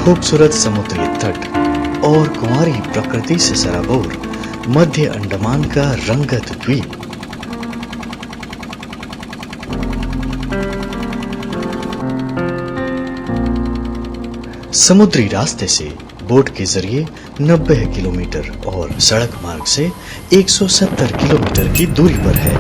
खूबसूरत समुद्री तट और कुंवारी प्रकृति से सराबोर मध्य अंडमान का रंगत द्वीप। समुद्री रास्ते से बोट के जरिए 90 किलोमीटर और सड़क मार्ग से 170 किलोमीटर की दूरी पर है।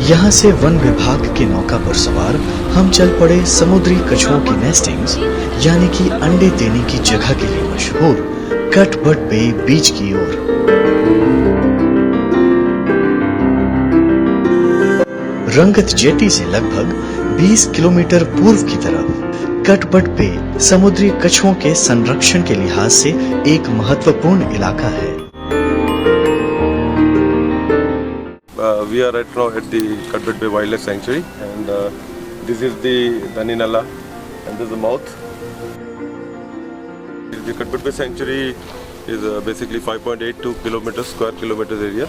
यहाँ से वन विभाग के नौका पर सवार हम चल पड़े समुद्री कछुओं की नेस्टिंग्स यानी कि अंडे देने की जगह के लिए मशहूर कटबट बे बीच की ओर। रंगत जेटी से लगभग 20 किलोमीटर पूर्व की तरफ कटबट बे समुद्री कछुओं के संरक्षण के लिहाज से एक महत्वपूर्ण इलाका है। We are right now at the Katbad Bay Wildlife Sanctuary, and this is the Daninala, and this is the mouth. The Katbad Bay Sanctuary is basically 5.82 square kilometers area,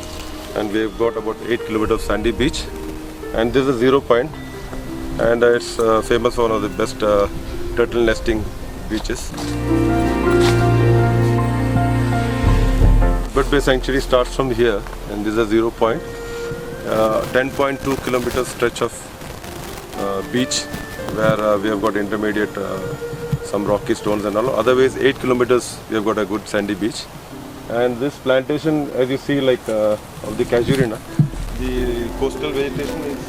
and we have got about 8 kilometers of sandy beach, and this is a zero point, and it's famous for one of the best turtle nesting beaches. Katbad Bay Sanctuary starts from here, and this is a zero point. 10.2 kilometers stretch of beach where we have got intermediate some rocky stones and all. Otherwise 8 kilometers we have got a good sandy beach. And this plantation, as you see, like of the casuarina, the coastal vegetation is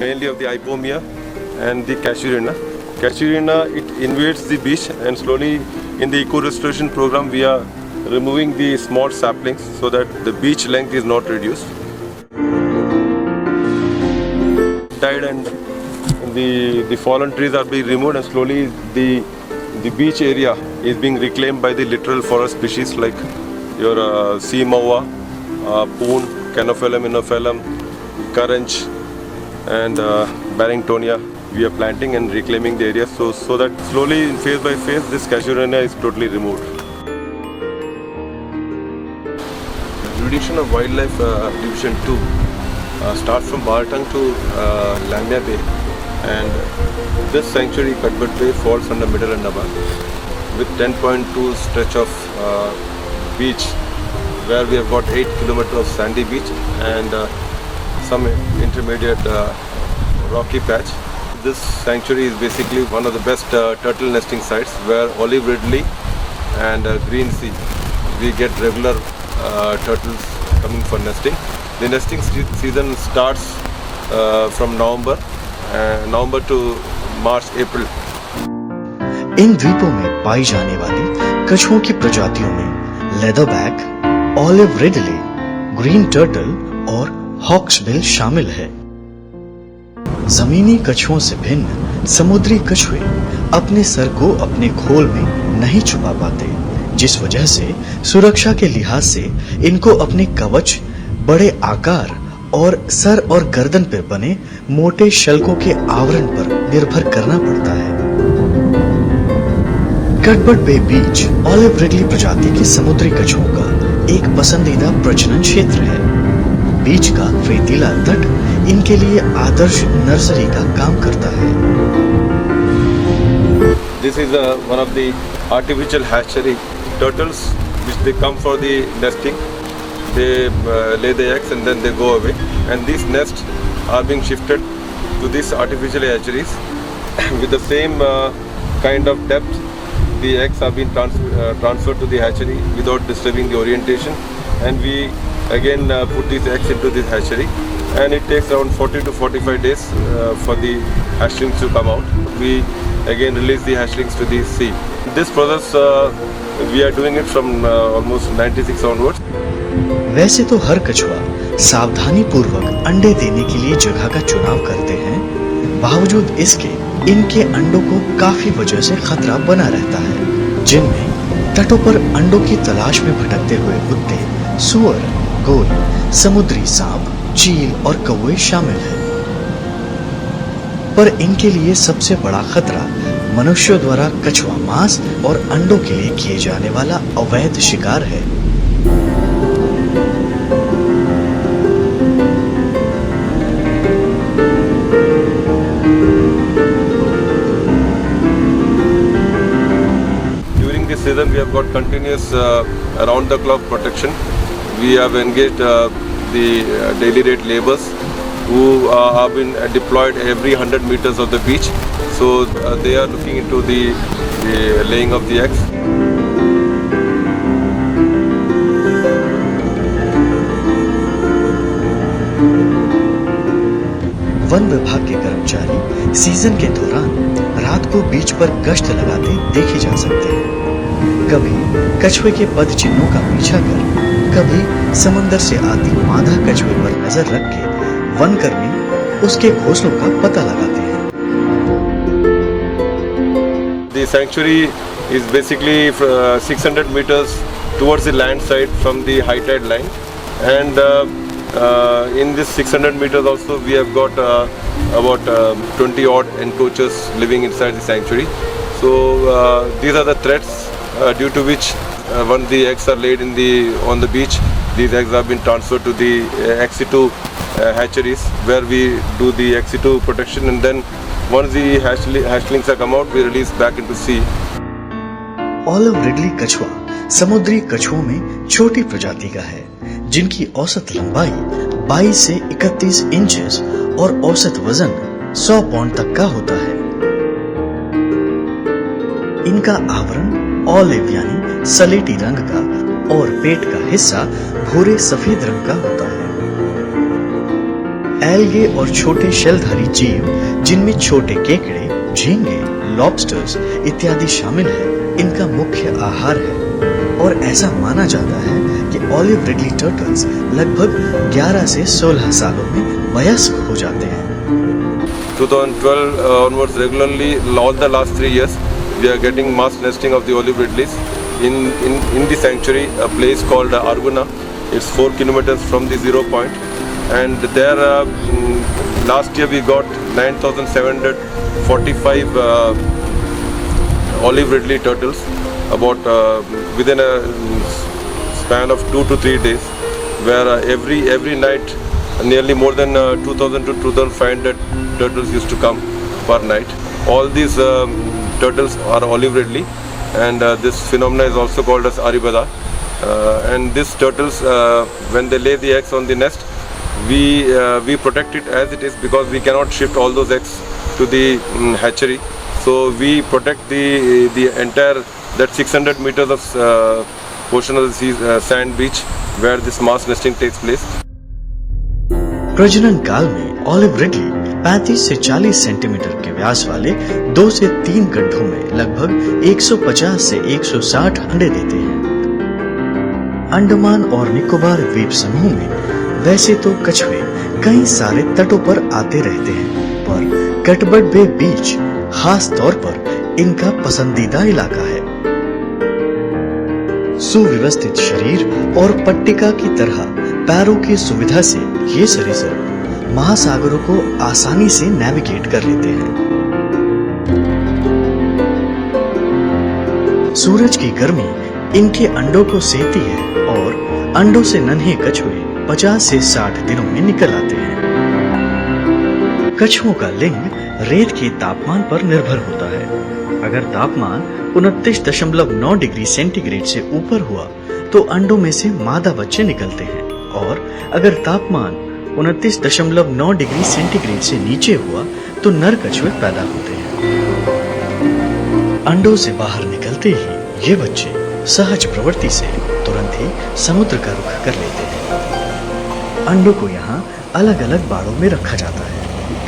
mainly of the Ipomia and the casuarina. Casuarina, it invades the beach, and slowly in the eco restoration program we are removing the small saplings so that the beach length is not reduced. Died, and the fallen trees are being removed, and slowly the beach area is being reclaimed by the littoral forest species like your sea mawa, poon, Canophyllum, Inophyllum, Karanch, and Barringtonia. We are planting and reclaiming the area so that slowly, phase by phase, this casuarina is totally removed. Jurisdiction of Wildlife Division 2 starts from Bartang to Lamia Bay, and this sanctuary, Katbad Bay, falls under Middle Andaman with 10.2 stretch of beach where we have got 8 kilometers of sandy beach and some intermediate rocky patch. This sanctuary is basically one of the best turtle nesting sites where olive ridley and green sea we get regular turtles coming for nesting. The nesting season starts from November to March, April. इन द्वीपों में पाई जाने वाली कछुओं की प्रजातियों में leatherback, olive Ridley, green turtle और hawksbill शामिल है। जमीनी कछुओं से भिन्न समुद्री कछुए अपने सर को अपने खोल में नहीं छुपा पाते, जिस वजह से सुरक्षा के लिहाज से इनको अपने कवच, बड़े आकार और सर और गर्दन पर बने मोटे शल्कों के आवरण पर निर्भर करना पड़ता है। कटबट बे बीच ऑलिव रिडली प्रजाति के समुद्री कछुओं का एक पसंदीदा प्रजनन क्षेत्र है। बीच का रेतीला तट इनके लिए आदर्श नर्सरी का काम करता है। This is one of the artificial hatchery turtles which they come for the nesting. They lay the eggs and then they go away, and these nests are being shifted to these artificial hatcheries with the same kind of depth. The eggs are being transferred to the hatchery without disturbing the orientation, and we again put these eggs into this hatchery, and it takes around 40 to 45 days for the hatchlings to come out. We again release the hatchlings to the sea. This process we are doing it from almost 96 onwards. वैसे तो हर कछुआ सावधानी पूर्वक अंडे देने के लिए जगह का चुनाव करते हैं, बावजूद इसके इनके अंडों को काफी वजह से खतरा बना रहता है, जिनमें तटों पर अंडों की तलाश में भटकते हुए कुत्ते, सुअर, गोल, समुद्री सांप, चील और कौवे शामिल हैं। पर इनके लिए सबसे बड़ा खतरा मनुष्यों द्वारा कछुआ मांस और अंडों के लिए किए जाने वाला अवैध शिकार है। During this season, we have got continuous around the clock protection. We have engaged the daily rate laborers who have been deployed every 100 meters of the beach. So they are looking into the laying of the eggs. One विभाग के कर्मचारी season के दौरान रात को बीच पर गश्त लगाते देखे जा सकते हैं। कभी कछुए के पद चिन्हों का पीछा कर, कभी समंदर से आती मादा कछुए पर नजर रख के वन कर्मी उसके घोंसलों का पता लगाते हैं। The sanctuary is basically 600 meters towards the land side from the high tide line, and in this 600 meters also we have got about 20 odd encroachers living inside the sanctuary. So these are the threats due to which once the eggs are laid on the beach, these eggs have been transferred to the ex-situ hatcheries where we do the ex-situ protection, and then once the hatchlings have come out, we release back into sea. Olive ridley कछुआ समुद्री कछुओं में छोटी प्रजाति का है, जिनकी औसत लंबाई 22 से 31 इंचेस और औसत वजन 100 पाउंड तक का होता है। इनका आवरण ऑलिव यानी सलेटी रंग का और पेट का हिस्सा भूरे सफेद रंग का होता है। एल्गे और छोटे शेलधारी जीव, जिनमें छोटे केकड़े, झींगे, लॉबस्टर्स इत्यादि शामिल है, इनका मुख्य आहार है। और ऐसा माना जाता है कि ऑलिव रिडली टर्टल्स लगभग 11 से 16 सालों में वयस्क हो जाते हैं। 2012 onwards, regularly, all the last 3 years, we are getting mass nesting of the olive ridleys in the sanctuary, a place called Arguna. It's 4 kilometers from the 0 point, and there last year we got 9,745 olive ridley turtles, about within a span of 2 to 3 days, where every night nearly more than 2,000 to 2,500 turtles used to come per night. All these turtles are olive ridley, and this phenomena is also called as aribada. And these turtles, when they lay the eggs on the nest, we protect it as it is, because we cannot shift all those eggs to the hatchery. So we protect the entire that 600 meters of portion of the sand beach where this mass nesting takes place. प्रजनन काल में olive Ridley 35 से 40 centimetre के व्यास वाले 2 से 3 गड्ढों में लगभग 150 से 160 अंडे देते हैं। अंडमान और निकोबार द्वीप समूह में वैसे तो कछुए कई सारे तटों पर आते रहते हैं, पर कटबट बे बीच खास तौर पर इनका पसंदीदा इलाका है। सुव्यवस्थित शरीर और पट्टिका की तरह पैरों की सुविधा से ये सरीसृप महासागरों को आसानी से नेविगेट कर लेते हैं। सूरज की गर्मी इनके अंडों को सेकती है और अंडों से नन्हे कछुए 50 से 60 दिनों में निकल आते हैं। कछुओं का लिंग रेत के तापमान पर निर्भर होता है। अगर तापमान 29.9 डिग्री सेंटीग्रेड से ऊपर हुआ तो अंडों में से मादा बच्चे निकलते हैं, और अगर तापमान 29.9 डिग्री सेंटीग्रेड से नीचे हुआ तो नर कछुए पैदा होते हैं। अंडों से बाहर निकलते ही ये बच्चे सहज प्रवृत्ति से तुरंत ही समुद्र का रुख कर लेते हैं। अंडों को यहाँ अलग अलग बाड़ों में रखा जाता है।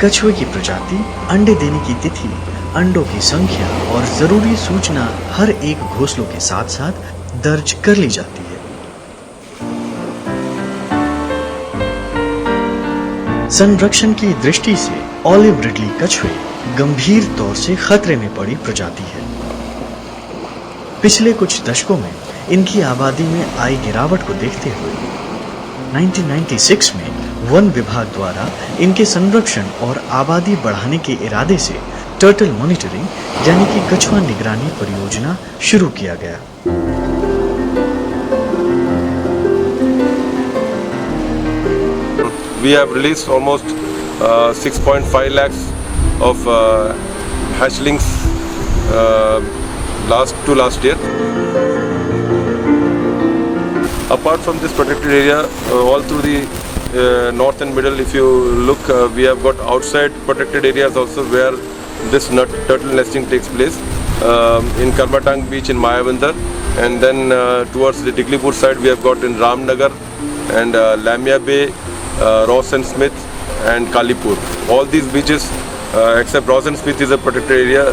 कछुए की प्रजाति, अंडे देने की तिथि, अंडों की संख्या और जरूरी सूचना हर एक घोंसलों के साथ साथ दर्ज कर ली जाती है। संरक्षण की दृष्टि से ऑलिव रिडली कछुए गंभीर तौर से खतरे में पड़ी प्रजाति है। पिछले कुछ दशकों में इनकी आबादी में आई गिरावट को देखते हुए 1996 में वन विभाग द्वारा इनके संरक्षण और आबादी बढ़ाने के इरादे से टर्टल मॉनिटरिंग यानी कि कछुआ निगरानी परियोजना शुरू किया गया। We have released almost 6.5 lakhs of hatchlings last year. Apart from this protected area, all through the north and middle, if you look, we have got outside protected areas also where this turtle nesting takes place. In Karmatang beach in Mayavandar, and then towards the Diglipur side we have got in Ramnagar and Lamia Bay, Ross and Smith and Kalipur. All these beaches except Ross and Smith is a protected area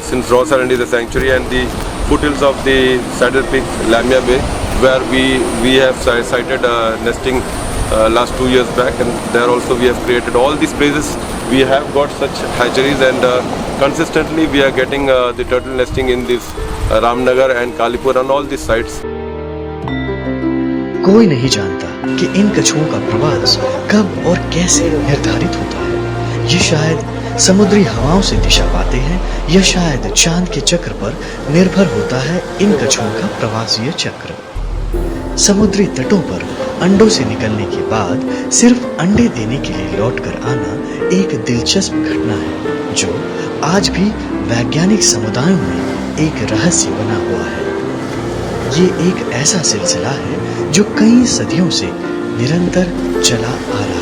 since Ross Island is a sanctuary, and the foothills of the Saddle Peak, Lamia Bay, where we have sighted nesting last 2 years back, and there also we have created all these places. We have got such hatcheries, and consistently we are getting the turtle nesting in this Ramnagar and Kalipur and all these sites. कोई नहीं जानता कि इन कछुओं का प्रवास कब और कैसे निर्धारित होता है। ये शायद समुद्री हवाओं से दिशा पाते हैं, या शायद चांद के चक्र पर निर्भर होता है इन कछुओं का प्रवासीय चक्र। समुद्री तटों पर अंडों से निकलने के बाद सिर्फ अंडे देने के लिए लौटकर आना एक दिलचस्प घटना है, जो आज भी वैज्ञानिक समुदायों में एक रहस्य बना हुआ है। ये एक ऐसा सिलसिला है जो कई सदियों से निरंतर चला आ रहा है।